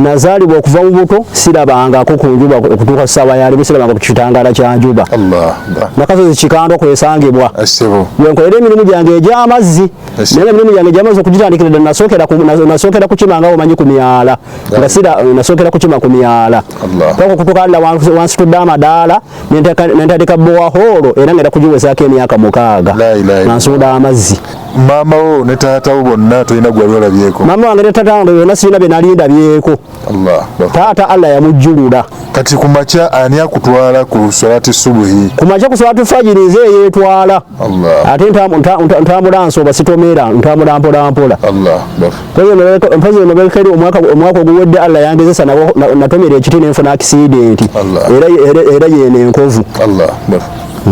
nazaalibwa okuva mu buto sirabangako ku njuba okutuuka ssaawa yalimu sirabanga ku kitangaala kya njuba nakasozi kikando kwesangibwa wenkolera emirimu gyange egy'amazzi naye emirimu gyange egy'amazzi okugitandikira ddala nasookera kukima nga omanyi ku myala nga nasookera kukima ku myala paka okutuuka ddala wansitudde amadaala nentandika bowahoolo era ngenda kugiwezaako emyaka 6 nga nsuuda amazzi. Maama wo ne taata wo bonna tolina gwe olabyeko? Maama wange ne taata wange bonna sirina bye nali ndabyeko. Taata Allah yamujjulula. Kati ku makya ani akutwala ku salati subuhi? Ku makya ku salati fajiri nze yeetwala. Ate ntambula nsoba sitomera ntambula mpola. Mpazi emabekeri omwaka oguwedde Allah yangezesa natomera ekiti nenfuna accident era yeena enkovu.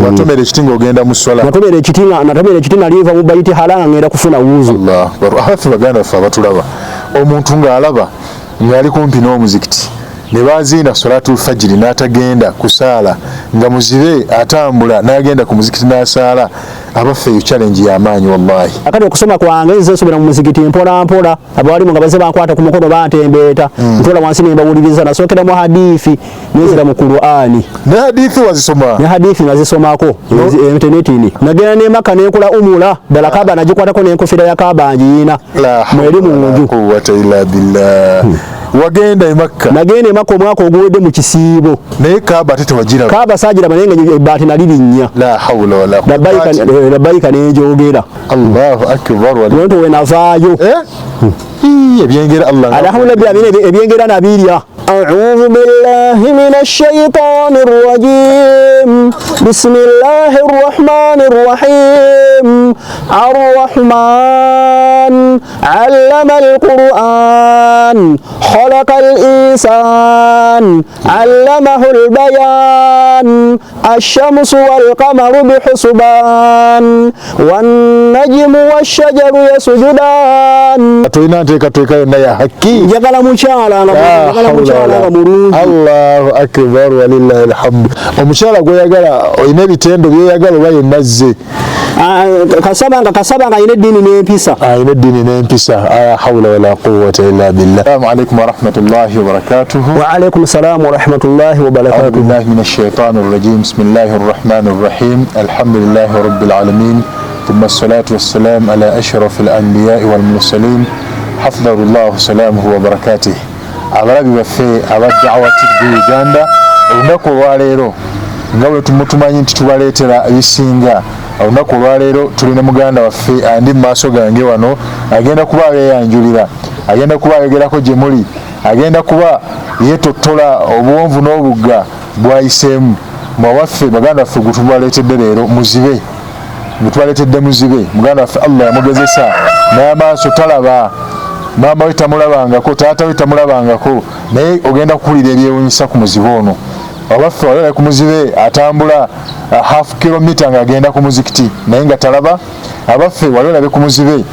Watomera ekiti ng'ogenda mu swala? Natomera ekiti naliva mu bayiti halanga ngenda kufuna wuzu. Abafe baganda baffe abatulaba omuntu ng'alaba ng'ali kumpi n'omuzikiti ne baziina salatu fajiri n'atagenda kusaala nga muzibe atambula n'agenda ku muzikiti n'asaala, abaffe eyo challenge y'amaanyi wallahi. Akati okusoma kwange nze nsomera mu muzikiti mpola abawalimu nga baze bankwata ku mukono bantembeeta ntola wansi ne mbawuliriza nasookera mu hadithi nezira mu Qur'ani. Ne hadithi wazisoma? Ne hadithi nazisomako internetini. Nagenda ne Makka nekola umula ddala Kaaba nagikwatako n'enkofira ya Kaaba ngiina mweri mu nju. Quwwata illa billah. Wagenda e Makka? Nagenda e Makka omwaka oguwedde mu kisiibo. Naye Kaaba ate tewagiraba? Kaaba saagiraba naye nga ebbaati nalirinnya. La hawla wala quwwata. Labbayika nenjogera. Allahu akbar. Lwento we navaayo. Ebyengera Allah. Alhamdulillah ebyengera nabirya. أعوذ بالله من الشيطان الرجيم بسم الله الرحمن الرحيم الرحمن علم القرآن خلق الإنسان علمه البيان الشمس والقمر بحسبان والنجم والشجر يسجدان. Allahu akbar walillahi alhamd. Omukyala gweyagala oyina ebitendo byeyagala oba yenazze? Kasaba nga ayina eddiini n'empisa. Ayina eddiini n'empisa. La hawla wala quwwata illa billah. Assalamu alaykum wa rahmatullahi wa barakatuh. Wa alaykum assalam wa rahmatullahi wa barakatuh. A'udhu billahi minash shaitanir rajim. Bismillahir rahmanir rahim. Alhamdulillahi rabbil alamin. Thumma as-salatu was-salam ala ashrafil anbiya'i wal mursalin. Hafidhahullahu salamuhu wa barakatuh. Abalabi baffe aba Da'wa TV Uganda olunaku olwaleero nga bwe tumutumanyi nti tubaleetera ebisinga. Olunaku olwaleero tulina muganda waffe andi mu maaso gange wano agenda kuba yeyanjulira, agenda kuba ayogerako gye muli, agenda kuba yeetottola obuwonvu n'obugga bwayiseemu mwawaffe baganda waffe gwe tubaleetedde leero muzibe, gwe tubaleetedde muzibe. Muganda waffe Allah yamugezesa n'amaaso talaba, maama we tamulabangako, taata we tamulabangako, naye ogenda kuwulira ebyewuunyisa ku muzibe ono. Abaffe walala ku muzibe atambula half kilometer ng'agenda ku muzikiti naye nga talaba. Abaffe walala ku muzibe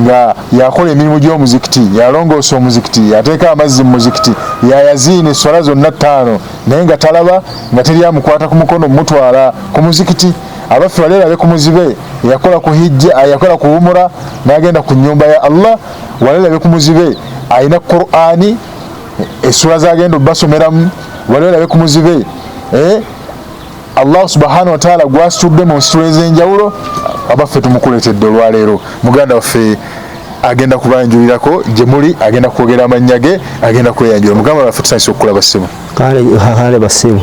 nga yakola emirimu gy'omuzikiti, yalongoosa omuzikiti, yateeka amazzi mu muzikiti, yayaziina esswala zonna 5 naye nga talaba, nga teri amukwata ku mukono mutwala ku muzikiti. Abaffe walala ku muzibe yakola ku hijja, yakola ku umura n'agenda ku nnyumba ya Allah. Walala ku muzibe ayina Qur'ani essura zagenda basomeramu. Walala ku muzibe Allah subhanahu wa ta'ala gwasitudde mu nsitula ez'enjawulo. Abaffe tumukuleetedde olwaleero muganda waffe agenda kubanjulirako gye muli, agenda kwogera amannya ge, agenda kweyanjula. Mugamba waffe tusanyuse okulaba ssimu. Kale basimu.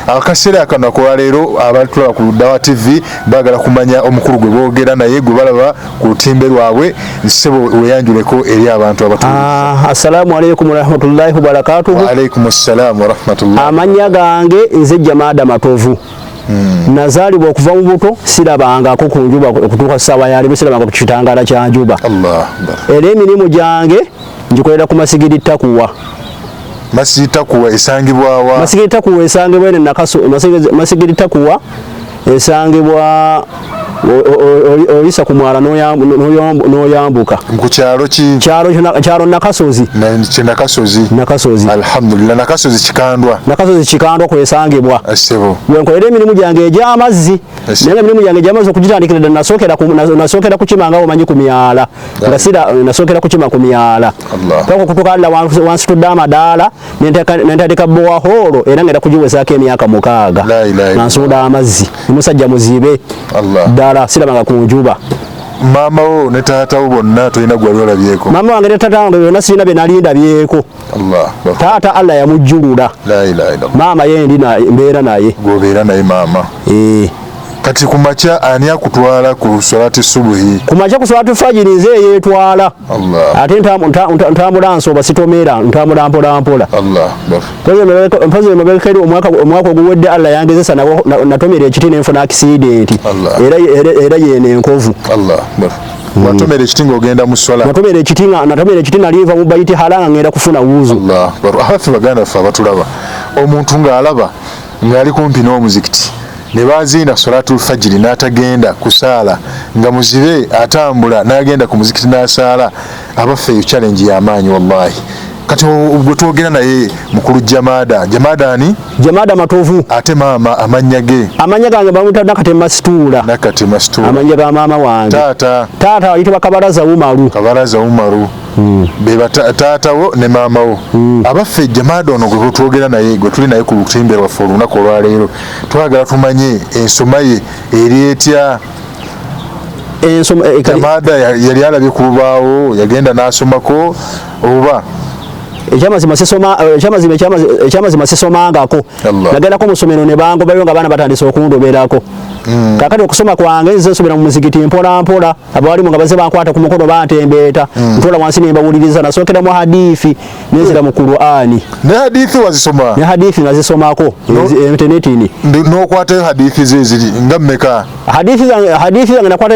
Akaseera kano akolwaleero abatulaba ku Da'wa TV baagala kumanya omukulu gwe boogera naye gwe balaba ku lutimbe lwabwe. Ssebo weyanjuleko eri abantu abatuulivu. Assalamu alaykum wa rahmatullahi wa barakatuh. Wa alaykum assalam wa rahmatullahi. Amannya gange nze Jamaada Matovu. Nazaalibwa okuva mu buto sirabangako ku njuba okutuuka ssaawa yalimu sirabanga ku kitangaala kya njuba. Era emirimu gyange ngikolera ku Masigiri Takuwa. Masigiri Takuwa esangibwa wa? Masigiri Takuwa esangibwa ene Nakaso. Masigiri Takuwa esangibwa oyisa ku mwala n'oyambuka ku kyalo ki kyalo Nakasozi Nakasozi alhamdulillah Nakasozi kikandwa kwesangibwa wenkolera emirimu gyange egy'amazzi naye emirimu gyange egy'amazzi okugitandikira ddala nasookera kukimanga omanyi ku myala nga sira nasookera kukima ku myala kako kutukalira wansitudde amadaala nentandika bowahoolo era ngenda kugiwezaako emyaka 6 nansuuda amazzi musajja muzibe ddala sirabanga ku njuba. Mama wo ne taata wo bonna tolina gwali olabyeko? Mama wange ne taata wange byonna sirina bye nali ndabyeko. Taata Allah yamujjulula. Mama ye ndi mbeera naye. Gobeera naye mama. Kati kumacha ani akutwala ku salati subuhi? Kumacha ku salati fajiri nze yeetwala. Ate ntambula nsoba sitomera ntambula mpola. Mpaze mabekeri omwaka oguwedde Allah yangezesa natomera ekiti nenfuna accident. Era yene enkovu. Watomera ekiti ng'ogenda mu swala? Natomera ekiti naliva mu bayiti halanga ngenda kufuna wuzu. Abafi baganda ffe abatulaba omuntu ng'alaba ng'ali kumpi n'omuzikiti ne baziina salatul fajiri n'atagenda kusaala nga muzibe atambula n'agenda ku muzikiti n'asaala, abaffe eyo challenge y'amaanyi wallahi. Kati ubwo twogera naye mukulu Jamada ani? Jamada Matovu. Ate mama amanya gange bamuta Nakatema Situla. Amanya ga mama wange. Taata ayitibwa Kabalaza Umaru. Beba taata wo ne mama wo. Abaffe Jamada ono gwe twogera naye gwe tuli naye ku lutimbe lwaffe olunaku olwaleero twagala tumanye ensoma ye eri etya. Jamada yali alabye ku lubaawo yagenda n'asomako oba ekyamazima sisomangako nagendako mu ssomero ne bangobayo nga abaana batandise okundoberako. Kakati okusoma kwange nze nsomera mu muzikiti mpola abawalimu nga baze bankwata ku mukono bantembeeta ntola wansi ne mbawuliriza nasookera mu hadithi nenzira mu Qur'ani. Ne hadithi wazisoma? Ne hadithi nazisomako internetini. N'okwatayo hadithi ze ziri nga mmeka? Hadithi zange nakwata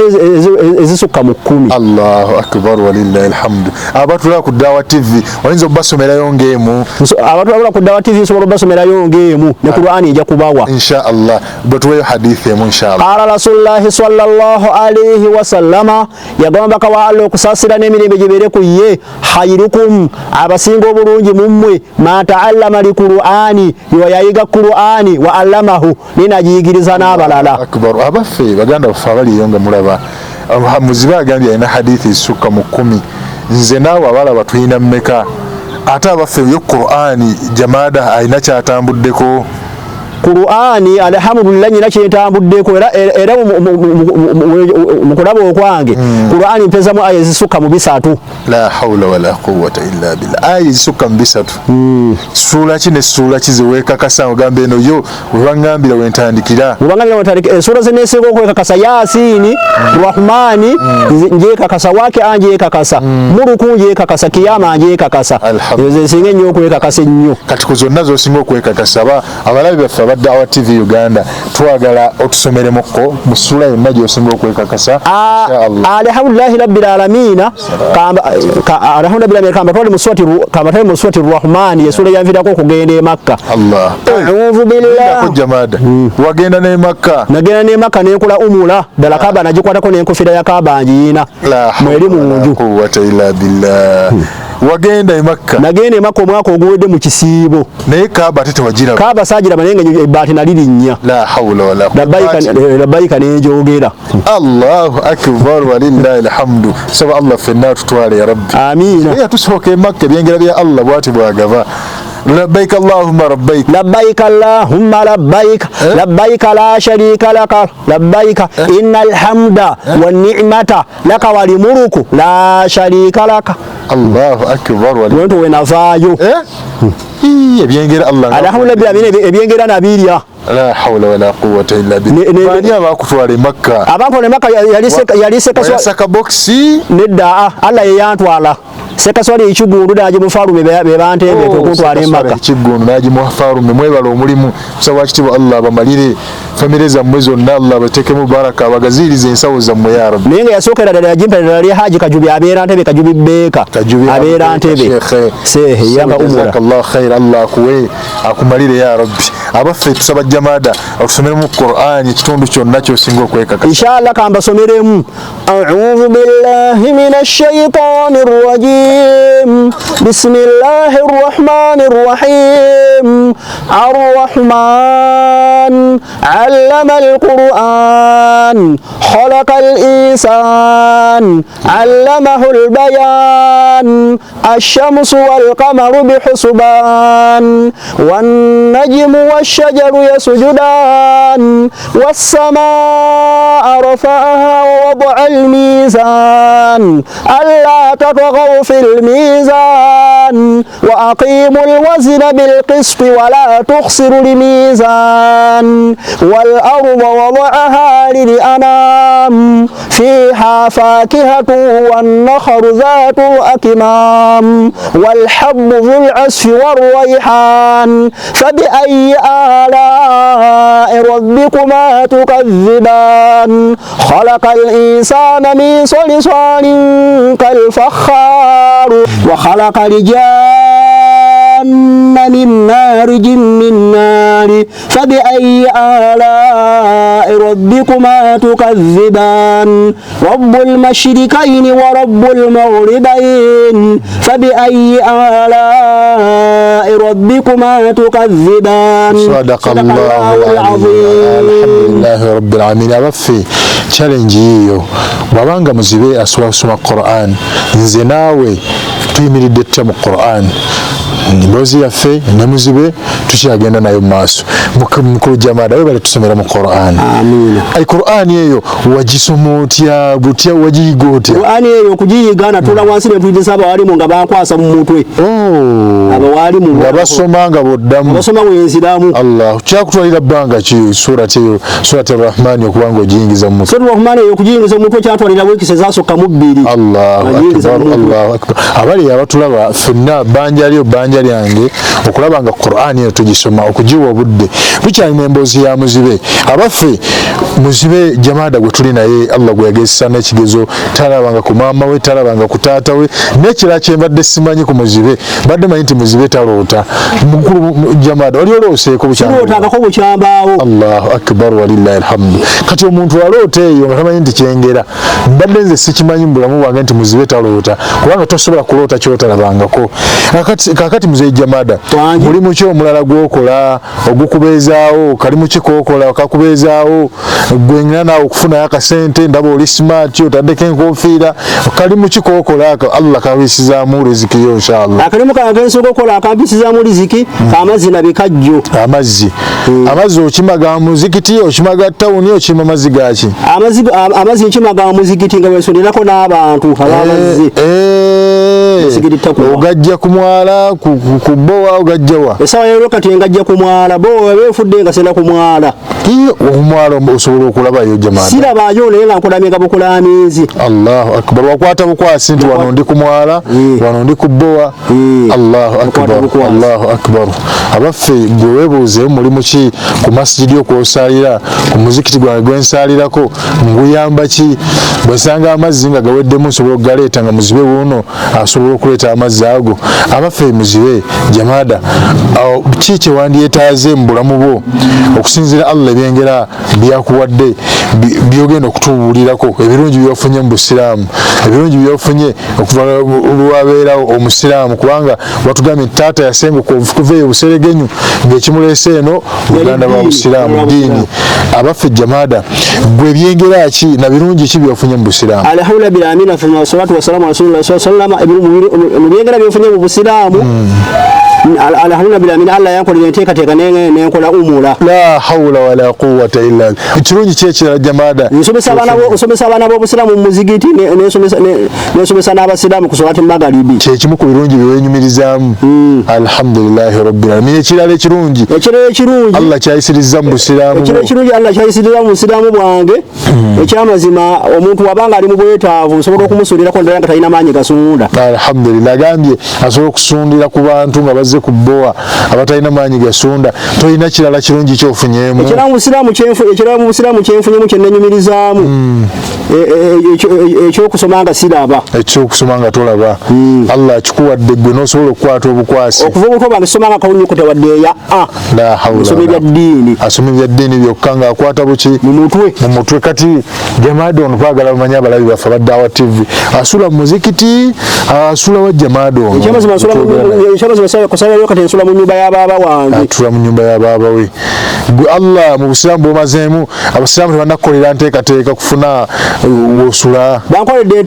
ezisukka mu 10. Allahu akbar walillahi alhamdu. Abatula ku Dawa TV oyinza obbasomerayo ng'emu? Abatula ku Dawa TV nsobola obbasomerayo ng'emu ne Qur'ani ejja kubawa inshallah. Batuweyo hadithi emu inshallah. Qala Rasulullahi sallallahu alayhi wa sallama yagamba kawaalo okusasira n'emirembe gibere ku ye khairukum abasinga obulungi mummwe ma ta'allama li Qur'ani yayiga Qur'ani wa allamahu ninajiyigiriza n'abalala. Akbar. Abaffe baganda baffe abaliyo nga mulaba muzibe agambye alina hadithi esukka mu 10. Nze naawe abalaba tulina mmeka? Ate abaffe yo Qur'ani Jamada alina kyatambuddeko? Qur'ani alhamdulillah nyina kyentambuddeko era mu kulaba okwange Qur'ani mpezamu aya ezisukka mu 3. La hawla wala quwwata illa billah. Aya ezisukka mu 3. Sura ki ne sura ki ziweekakasa ogambe eno yo webangambira wentandikira? Sura zenesinga okwekakasa Yasini, Rahmani njekakasa wake anjekakasa Muruku njekakasa Kiyama njekakasa ezo esinga ennyo okwekakasa ennyo. Kati ku zonna z'osinga okwekakasa abalabi baffe Dawa TV Uganda twagala otusomeremukko mu sura yonna gy'osinga okwekakasa inshallah. Alhamdulillahi rabbil alamin. Kamba twali mu surati Rahman yesura yanvirako okugenda e Makka. Allah. A'udhu billahi. Jamada wagenda ne Makka? Nagenda ne Makka nenkola umula ddala Kaaba nagikwatako n'enkofira ya Kaaba ngiina mweri mu nju. Quwwata illa billah. Wagenda e Makka? Nagenda e Makka omwaka oguwedde mu kisiibo. Naye Kaaba ate tewagiraba? Kaaba saagiraba naye nga ebbaati nalirinnya. La hawla wala quwwata. Labbayika nenjogera. Allahu akbar walillahi alhamdu. Saba Allah fenna tutwale ya rabbi. Amiina. Tusooke e Makka ebyengera bya Allah bwati bwagaba. لبيك اللهم ربيك لبيك اللهم لبيك لبيك لا شريك لك لبيك إن الحمد والنعمة لك والملك لا شريك لك. الله أكبر. وانت وين فاجو ebyengera Allah alhamdulillah ebyengera nabirya. La hawla wala quwwata illa billah. Bani abakutwala e Makka? Abakutwala e Makka yali seka boxi nedda Allah yeyantwala sekaswali ekigundu naje mufalume be bantembe okuntwala e Makka. Ekigundu naje mufalume mwebala omulimu kusaba kitibwa Allah bamalire famire zammwe zonna Allah batekemu baraka abagazirize ensawo zammwe ya rabbi. Naye nga yasookera ddala yajimpa ddala lya Haji Kajubi abeera Ntebe, Kajubi Beeka abeera Ntebe. Sehe yamba umura. Jazakallahu khair, Allah akuwe akumalire ya rabbi. Abaffe tusaba Jamada okusomeremu Qur'an ekitundu kyonna ky'osinga okwekakasa. Inshallah kambasomeremu. A'udhu billahi minash shaitanir rajim. Bismillahir rahmanir rahim. Ar-Rahman 'allama al-Qur'an. Khalaqal insan 'allamahu al-bayan. Ash-shamsu wal qamaru bihusban. Wan-najmu wash-shajaru yasjudan. Was-samaa'a rafa'aha wa wada'a al-mizan. Alla tatghaw fil mizan. Wa aqimu al-wazna bil qisti wa la tukhsiru al-mizan. Wal arda wada'aha lil-anam. Fiha fakihatun wan-nakhlu dhatu al-akmam. Wal habbu dhul 'asfi war-rayhan. فبأي آلاء ربكما تكذبان خلق الإنسان من صلصال كالفخار وخلق الجن من مارج من نار فبأي آلاء ربكما تكذبان رب المشركين ورب المغربين فبأي آلاء ربكما تكذبان صدق الله العظيم الحمد لله رب العالمين. Abaffe challenge yiyo babanga muzibe asoma Qur'an nze naawe tuyimiridde tutya mu Qur'an emboozi yaffe ne muzibe tukyagenda nayo mu maaso. Mukulu Jamada we bale tusomera mu Qur'an. Amiina. Qur'an eyo wagisoma otya butya wagiyiga otya? Qur'an eyo okugiyiga natula wansi ne tuyinza abawalimu nga bankwasa mu mutwe. Abawalimu nga basoma nga boddamu. Basoma wenziramu. Allah kyakutwalira bbanga ki surati eyo surati ar-Rahman okubanga ogiyingiza mu mutwe? Surati ar-Rahman eyo okugiyingiza mu mutwe kyatwalira weekisi ezasukka mu 2. Allahu akbar, Allahu akbar. Abali abatulaba ffenna bbanja lyo bbanja lyange okulaba nga Qur'an eyo tugisoma okugiwa obudde bukyalina emboozi ya muzibe. Abaffe muzibe Jamada gwe tuli naye Allah gwe yagezesa n'ekigezo talabanga ku maama we talabanga ku taata we n'ekira kyembadde simanyi ku muzibe badde manyi nti muzibe taloota. Mukulu Jamada oli olooseeko bukyambaawo. Allahu akbar walillahi alhamdu. Kati omuntu aloota eyo nga tamanyi nti kyengera mbadde nze sikimanyi mu bulamu bwange nti muzibe taloota kubanga tosobola kuloota kyotalabangako. Kakati muzeyi Jamada mulimu ki omulala gwokola ogukubeezaawo kalimu ki kookola okakubeezaawo gwe naawe okufunayo akasente ndaba oli smart otaddeko enkofiira kalimu ki kookola Allah kawisizaamu riziki yo inshallah. Akalimu kagensobola okukola akampisizamu riziki amazzi nabikajjo. Amazzi okimaga muzikiti okimaga tawuni okima mazzi gaki? Amazzi nkimaga muzikiti nga bwensonderako n'abantu abamazzi. Ogajja ku mwala ku bbowa ogajja wa? Esawa leero kati ngajja ku mwala bbowa beefudde nga sena ku mwala. Omwala osobola okulabayo Jamada? Sirabayo naye nga nkulamye nga bukulamizi. Allahu akbar. Wakwata bukwasi nti wano ndi ku mwala wano ndi ku bbowa. Allahu akbar, Allahu akbar. Abaffe gwe weebuuze mulimu ki ku masjidi okwosaalira ku muzikiti gwange gwensaalirako nguyamba ki? Bwesanga amazzi nga gaweddemu nsobola okugaleeta nga muzibe wuuno asobola okuleeta amazzi ago. Abaffe muzibe Jamada ki kyewandyetaaze mu bulamu bwo okusinziira Allah ebyengera byakuwadde byogenda okutubuulirako ebirungi byofunye mu busiraamu ebirungi byofunye okuva olwabeerawo omusiraamu kubanga watugambye taata yasenguka okuva eyo buseregenyu ng'ekimuleese eno Uganda ba busiraamu ddiini. Abaffe Jamada gwe ebyengera ki na birungi ki byofunye mu busiraamu? Alhamdulillah bil amina wa salatu wa salamu ala rasulillah sallallahu alaihi wasallam. Mu byengera byofunye mu busiraamu alhamdulillah bil amina Allah yankolera enteekateeka nenkola umura. La hawla wala quwwata illa billah. Ekirungi ki ekirala Jamada? Nsomesa abaana b'obusiraamu mu muzigiti n'ensomesa n'abasiraamu ku salati magaribi. Kyekimu ku birungi by'wenyumirizaamu. Alhamdulillahi rabbil alamin. Ekirala ekirungi Allah kyayisiriza mu busiraamu. Ekirungi Allah kyayisiriza mu busiraamu bwange. Ekyamazima omuntu wabanga ali mu bwetaavu nsobola okumusuulirako ddala nga talina maanyi gasunda. Alhamdulillah agambye asobola okusundira ku bantu nga bazze ku bbowa abatalina maanyi gasunda tolina kirala kirungi kyofunyeemu ekiramu busiraamu kyenfunyemu kyennenyumirizaamu ekyokusoma nga siraba ekyokusoma nga tolaba Allah akikuwadde gwe n'osobola okukwata obukwasi okuva obuto bwange somanga kawunyukuta wadde eya asoma ebyaddiini asoma ebyaddiini byokka ng'akwata buki mu mutwe kati Jamaada ono twagala bamanye abalabi baffe aba Dawah TV asula mu muzikiti asula wa Jamaada ono ekyamazima kati nsula mu nyumba ya baaba wange atula mu nyumba ya baaba we gwe Allah mu busiraamu bw'omazeemu abasiraamu tebanakukolera nteekateeka kufuna wosula bankoledde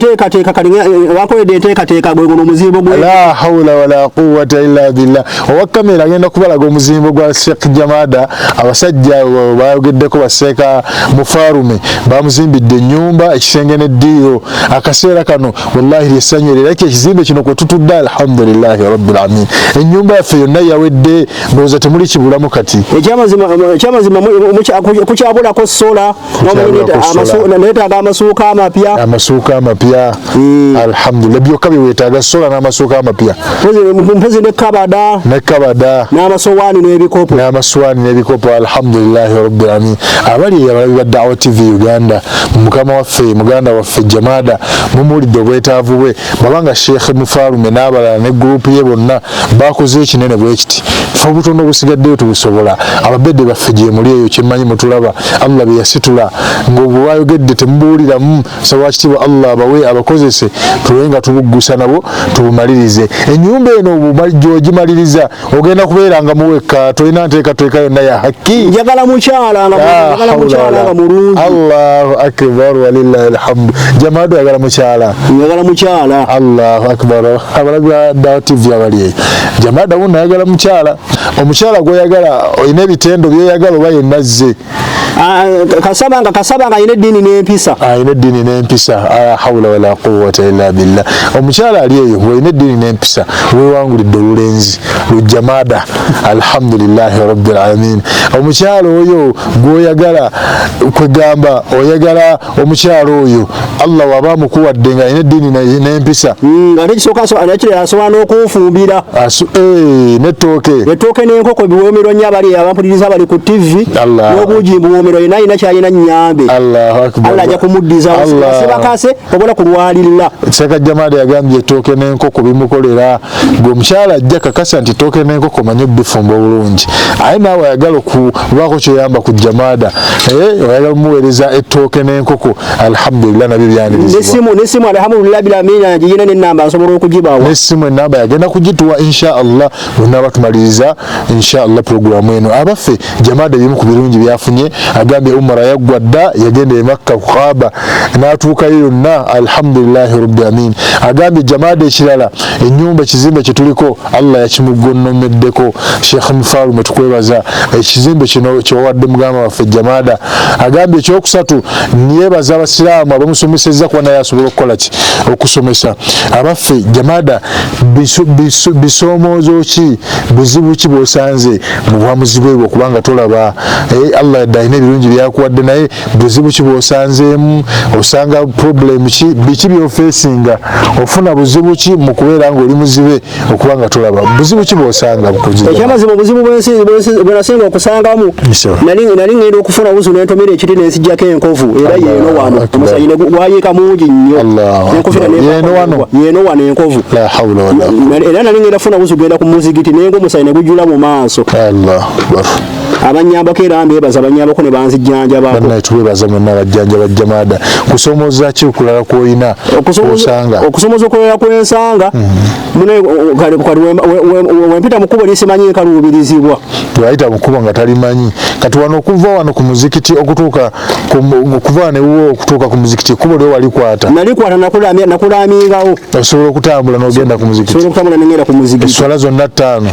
enteekateeka gwe guno omuzimbo gwe la hawla wala quwwata illa billah owa kamera agenda kubalaga omuzimbo gwa Sheikh Jamaada abasajja bayogeddeko baseeka Mufarume bamuzimbidde ennyumba ekisenge n'eddiiro akaseera kano wallahi lyessanyu era ekizimbe kino kwe tutudde alhamdulillahi rabbil alamin ennyumba yaffe yonna yawedde ndowooza temuli kibulamu kati ekyamazima kukyabulako sola neetaaga amasuuka amapya alhamdulillah byokka byeweetaaga sola n'amasuuka amapya mpozi nekabada n'amasowaani n'ebikopo alhamdulillahi rabbil alamin abali abalabi ba Dawah TV Uganda mukama waffe muganda waffe Jamaada mumuwulidde obwetaavu bwe babanga Sheikh Mufarume n'abalala ne gurupu ye bonna bakoze ekinene bwe kiti fe obutono obusigaddeyo tubusobola ababedde baffe gye muli eyo kyemmanyi mutulaba Allah bye yasitula ng'obwayogedde temubuwuliramu sawa kitibwa Allah abawe abakozese tuwenga tubuggusa nabo tubumalirize ennyumba eno gy'ogimaliriza ogenda kubeeranga muwekka tolina nteekateeka yonna ya hakki njagala mukyala nga mulungi Allahu akbar walillahi alhamdu Jamaada yagala mukyala Allahu akbar abalabi ba Dawah TV abali Jamaada wonna yagala mukyala omukyala gw'oyagala olina ebitendo by'oyagala oba yenna azze kasaba nga ayina eddiini n'empisa hawla wala quwwata illa billah omukyala ali eyo bw'olina eddiini n'empisa weewangulidde olulenzi Jamaada alhamdulillahi rabbil alamin omukyala oyo gw'oyagala kwegamba oyagala omukyala oyo Allah waba amukuwadde nga ayina eddiini n'empisa ate kisooka asobola n'okunfumbira n'ettooke n'enkoko biwoomerwa nnyo abali abampuliriza bali ku TV n'obuugi buwoomero yena ayina kyalina nnyambe Allah ajja kumuddiza sebakase obola kulwalirira Sheikh Jamaada yagambye ettooke n'enkoko bimukolera gwe omukyala ajja kakasa nti ettooke n'enkoko manyi obifumba obulungi aye naawe ayagala okubaako kyoyamba ku Jamaada oyagala omuweereza ettooke n'enkoko alhamdulillah nabyo byanirizibwa n'essimu alhamdulillah bilamina giyina n'ennamba nsobola okugibawa n'essimu ennamba yagenda kugituwa insha Allah bonna batumaliriza insha Allah programu eno abaffe Jamaada ebimu ku birungi byafunye agambye umara yaggwa dda yagenda e Makka ku Kaaba n'atuukayo yonna alhamdulillahi rabbil alamin agambye Jamaada ekirala ennyumba ekizimbe kye tuliko Allah yakimugonnomeddeko Sheikh Mufarume tukwebaza ekizimbe kino kyowadde mugamba waffe Jamaada agambye ekyokusatu yebaza abasiraamu abamusomesezza kuba naye asobola okukola ki okusomesa abaffe Jamaada bisomoozo ki buzibu ki bw'osanze mu bwamuzi bwe okubanga tolaba Allah yadde alina ebirungi byakuwadde naye buzibu ki bw'osanzeemu osanga problem ki biki by'ofeesinga ofuna buzibu ki mu kubeera ng'oli muzibe okubanga tolaba buzibu ki bw'osanga ekyamazima obuzibu bwe nasinga okusangamu nali ngenda okufuna buzu n'entomera ekiti n'ensijjako enkovu era yeeno wano omusayine gwayiika mungi nnyo yeeno wano enkovu era nali ngenda kufuna buzu genda ku muzigiti naye ng'omusayine gujjula mu maaso abanyambako era mbebaza abanyambako ne banzijjanjabako bannaye tubebaza mwonna abajjanjaba Jamaada kusomooza ki okulala kw'olina osanga okusomooza okulala kw'ensanga wempita mu kkubo lisimanyi nkaluubirizibwa wayita mu kkubo nga talimanyi kati wano okuva wano ku muzikiti okutuuka okuva wano ewuwo okutuuka ku muzikiti ekkubo lyo walikwata nalikwata nakulamingawo osobola okutambula n'ogenda ku muzikiti eswala zonna ttaano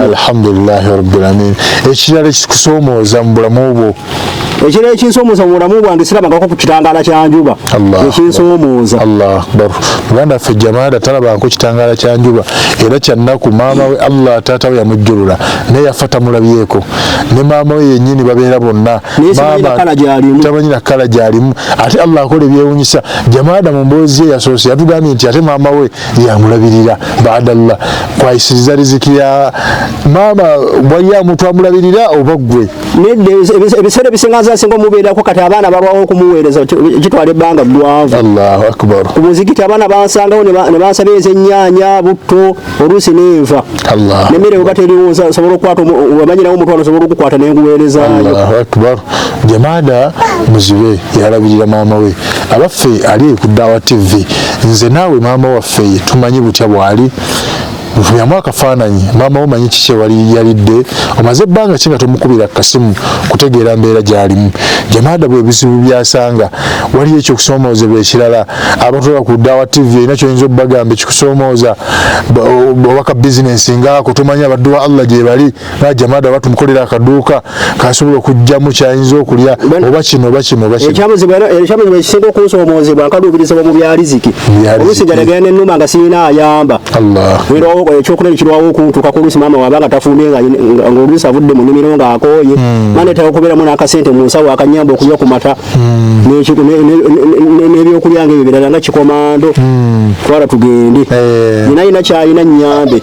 alhamdulillahi rabbil alamin ekirala ekikusoomooza mu bulamu bwo ekirala ekinsoomooza mu bulamu bwange sirabangako ku kitangaala kya njuba ekinsoomooza Allahu akbar muganda waffe Jamaada talabangako kitangaala kitangaala kya njuba era kyannaku maama we Allah taata we yamujjulula naye yafa tamulabyeko ne maama we yennyini babeera bonna tamanyi na kkala gy'alimu ate Allah akola ebyewuunyisa Jamaada mu mboozi ye yasoose yatugambye nti ate maama we yamulabirira baadallah kwayisiriza riziki ya maama wali amuntu amulabirira oba ggwe ebiseera ebisinga singa omubeerako kati abaana balwawo okumuweereza kitwala ebbanga ggwanvu Allahu akbar ku muzikiti abaana bansangawo ne bansaba ez'ennyaanya butto oluusi n'enva n'emmere bwe bateriwo sobola okukwata wamanyirawo omutwalo osobola okukwata n'enguweerezaayo Allahu akbar Jamaada muzibe yalabirira maama we abaffe ali ku Daawa TV nze naawe maama waffe tumanyi butya bwali Vyamu akafaananyi maama wo manyi kiki wali yalidde omaze ebbanga ki nga tomukubira kasimu kutegeera mbeera gy'alimu Jamaada bwe bizibu byasanga waliyo ekyokusomoozebwa ekirala abantu ku Daawa TV erina kyoyinza obbagamba ekikusoomooza oba ka bizinensi ngaako tomanyi abaddu wa Allah gye bali nga Jamaada batumukolera akaduuka kasobola okugjamu kyayinza okulya oba kino oba kino oba kino ekyamuzibwa ekisinga okunsomoozebwa nkaluubirizibwa mu bya riziki oluusi njadagera n'ennuma nga sirina ayamba ekyokulya kirwawo okuntuuka ku luusi maama wabanga tafumye ng'oluusi avudde mu nnimiro ng'akooye mandeetera okubeeramu n'akasente mu nsawo akanyamba okulya ku mata n'ebyokulya ng'ebyo birala nga kikomando twala tugende nina kyayina nnyambe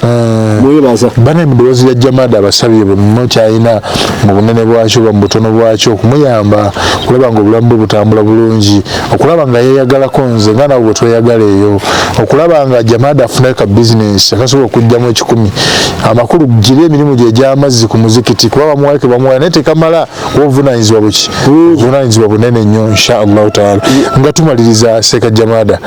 mwebaza bana emidowoozi ya Jamaada abasabye bwe kyayina mu bunene bwakyo oba mu butono bwakyo okumuyamba okulaba nga obulamu bwe butambula bulungi okulaba nga yeeyagalako nze nga nawe bwe tweyagala eyo okulaba nga Jamaada afunayo ka bizinensi akasobola okugjamu 10 amakulu giri emirimu gye egy'amazzi ku muzikiti kuba bamuwalike bamuwala naye tekamala obuvunaanyizibwa buki obuvunaanyizibwa bunene nnyo insha allahu taala nga tumaliriza Seeka Jamaada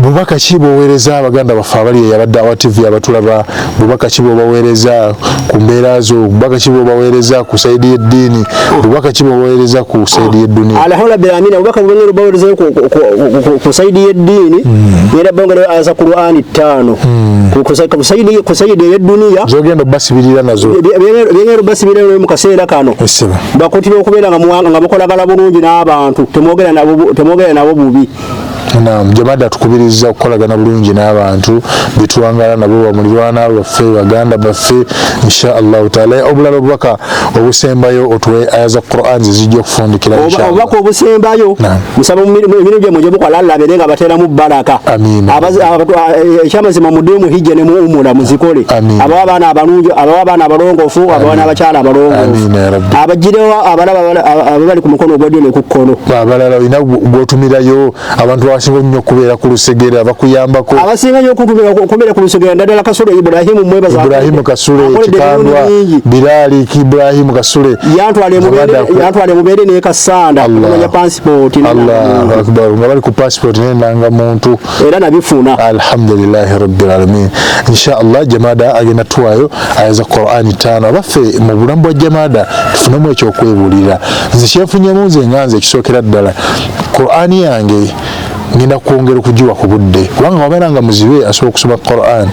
bubaka ki bwoweereza abaganda baffe abali aba Daawa TV abatulaba bubaka ki bwobaweereza ku mbeera zo bubaka ki bwobaweereza ku saidi y'eddiini bubaka ki bwobaweereza ku saidi y'edduniya alhamdulillah amina bubaka bwengeri baweereza ku saidi y'eddiini era bongera aza Qur'ani 5 ku saidi y'edduniya zogenda obbasibirira nazo byengeri obbasibirira mu kaseera kano bakutira okubeera nga mukolagala bulungi n'abantu temwogera nabo bubi Naam Jamaada tukubiriza okukolagana bulungi n'abantu bitwangala nabo bamulirwana baffe baganda baffe insha Allah taala obulala obubaka obusembayo otwe aya za Qur'an zijja okufundikira insha Allah obubaka obusembayo musaba emirimu gye mujja bukola Allah abeerenga batera mu baraka ekyamazima muddemu hijja ne muumula muzikole abawa abaana abalungi abawa abaana abalongoofu abawa n'abakyala abalongoofu abagirewo abali ku mukono ogwa ddyo ne ku kkono abalala olina gw'otumirayo abantu abasinga nnyo okubeera ku lusegere abakuyambako abasinga nnyo okubeera ku lusegere ndaddala Kasule Ibrahimu mwebaza Ibrahimu Kasule Kikandwa Bilali Ibrahimu Kasule yantwale mubeere ne Kasanda kumanya passport Allahu akbar nga bali ku passport n'endanga muntu era nabifuna alhamdulillahi rabbil alamin insha Allah Jamaada agenda tuwayo ayaza Qur'ani 5 abaffe mu bulamu bwa Jamaada tufunemu ekyokwebulira nze kyefunyemu nze nganze ekisookera ddala Qur'ani yange ngenda kwongera okugiwa ku budde kubanga wabeera nga muzibe asobola okusoma Qur'an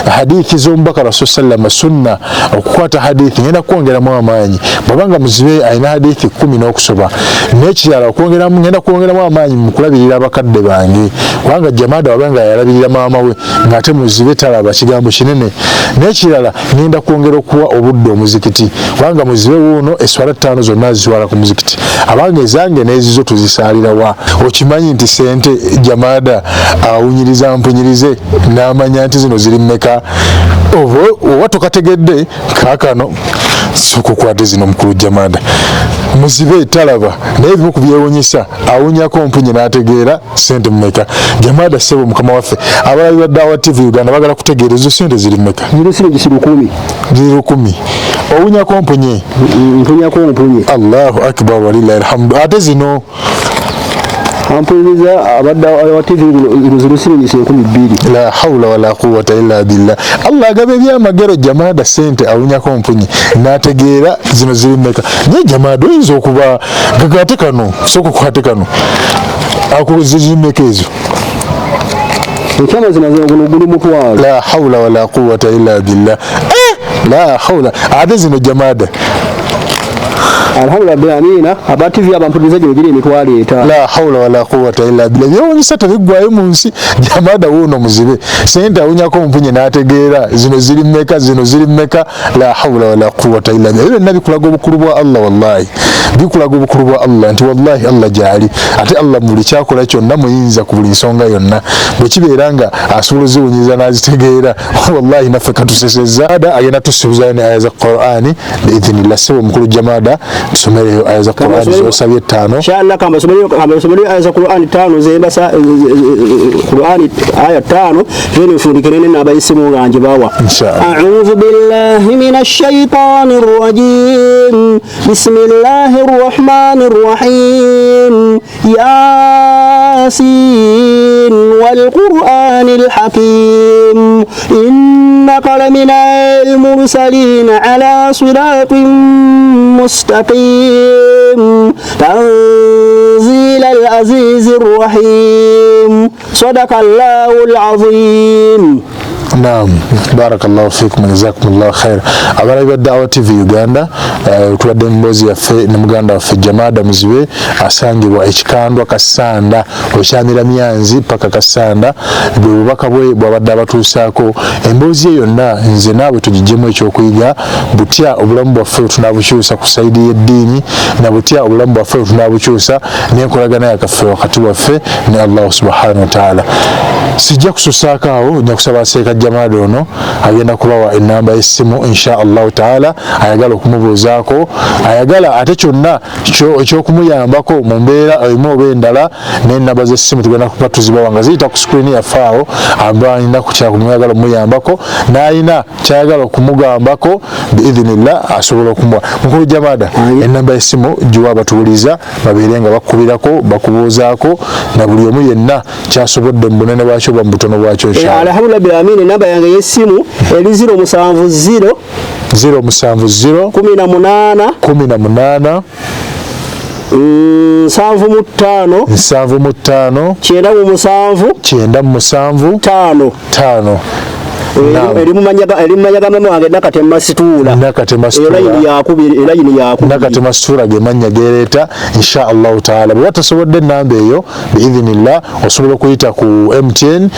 hadithi z'omubaka Rasul sallama sunna okukwata hadithi ngenda kwongeramu amaanyi bwabanga muzibe alina hadithi 10 n'okusoma n'ekirala ngenda kwongeramu amaanyi mu kulabirira abakadde bange kubanga Jamaada wabanga yalabirira maama we ng'ate muzibe talaba kigambo kinene n'ekirala ngenda kwongera okuwa obudde omuzikiti kubanga muzibe wuuno eswala 5 zonna azitwala ku muzikiti abanga ezange n'ezizo tuzisaalira wa okimanyi nti sente Jamaada awunyiriza mpunyirize n'amanya nti zino ziri mmeka oba tokategedde kaakano sokukwate zino mukulu Jamaada muzibe talaba naye ebimu ku byewuunyisa awunyako mpunye n'ategeera sente mmeka Jamaada ssebo mukama waffe abalabi ba Daawa TV Uganda bagala kutegeera ezo sente ziri mmeka ziri 10 owunyako mpunye Allahu akbar walillahi alhamdu ate zino ampuliriza abadda wa TV zirusiringise 12 la hawla wala quwwata illa billah Allah agabe byamagero Jamaada sente awunyako mpunyi n'ategeera zino ziri mmeka nye Jamaada oyinza okuba gagate kano soko kwate kano akuziri mmeka ezo ekyamazima zino guli mutwalo la hawla wala quwwata illa billah la hawla ate zino Jamaada alhamdulillah amina aba TV abampulizaji mugiri emitwalo eta la hawla wala quwwata illa billah byonyisa tebigwayo mu nsi Jamada wuno muzibe sente awunyako mpunye n'ategeera zino ziri mmeka la hawla wala quwwata illa billah nabi kulaga obukulu bwa Allah wallahi bikulaga obukulu bwa Allah nti wallahi Allah jali ate Allah buli kyakola kyonna muyinza ku buli nsonga yonna bwe kibeeranga asobola ziwunyiza n'azitegeera wallahi naffe katusesezza agenda tusuubizayo ne aya za Qur'ani biidhnillah sebo mukulu Jamada tusomereyo aya za Qur'ani zosabye 5 inshallah kamba somereyo aya za Qur'ani 5 zenda Qur'ani aya 5 veni fundikirene n'abayisimu ganje bawa inshallah a'udhu billahi minash shaitanir rajim bismillahir rahmanir rahim yasin wal qur'anil hakim innaka laminal mursalin ala siratin mustaqim tanzilal azizir rahim sadaqallahul azim. Naam, barakallahu fikum jazakumullahu khair. Abana ba Da'wa TV Uganda tubadde mbozi yaffe ne muganda waffe Jamada Muzibe asangibwa ekikandwa Kasanda okyanira Myanzi paka Kasanda bwe bubaka bwe bwabadde abatuusaako emboozi eyo yonna nze naawe tugijjemu ekyokuyiga butya obulamu bwaffe tunabukyusa ku saidi y'eddiini na butya obulamu bwaffe tunabukyusa n'enkolagana yakaffe wakati waffe ne Allah subhanahu wa ta'ala. Sijja kususaako awo nja kusaba Seeka Jamada ono agenda kubawa enamba y'essimu insha Allah ta'ala ayagala okumubuuzaako ayagala ate kyonna ekyokumuyambako mu mbeera emu oba endala n'ennamba z'essimu tugenda kuba tuzibawa nga ziyita ku screen yaffe awo aba alina kyakumuyagala omuyambako n'alina kyayagala okumugambako biidhnillah asobola okumuwa. Mukulu Jamada ennamba y'essimu giwa abatuwuliza babeere nga bakubirako bakubuuzaako na buli omu yenna kyasobodde mu bunene bwakyo bwa mu butono bwakyo inshallah. Alhamdulillah amini namba yange y'essimu eri 070 070 18 18 75 75 97 5 eri mumanya mama wange Nakatema Situla Nakatema Situla ge manya gereeta insha Allah ta'ala bwe watasobodde namba eyo biidhnillah osobola okuyita ku MTN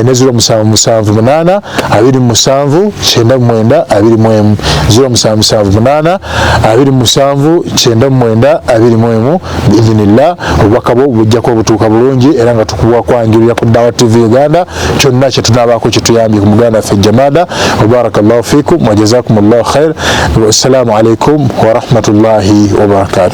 ne 077 27 97 21 077 27 97 biidhnillah obubaka bwo bujjako obutuuka bulungi era nga tukubwa kwanjulira ku Da'wa TV Uganda kyonna kye tunabaako kituyambye ku muganda في Jamada. وبارك الله فيكم وجزاكم الله خير والسلام عليكم ورحمة الله وبركاته.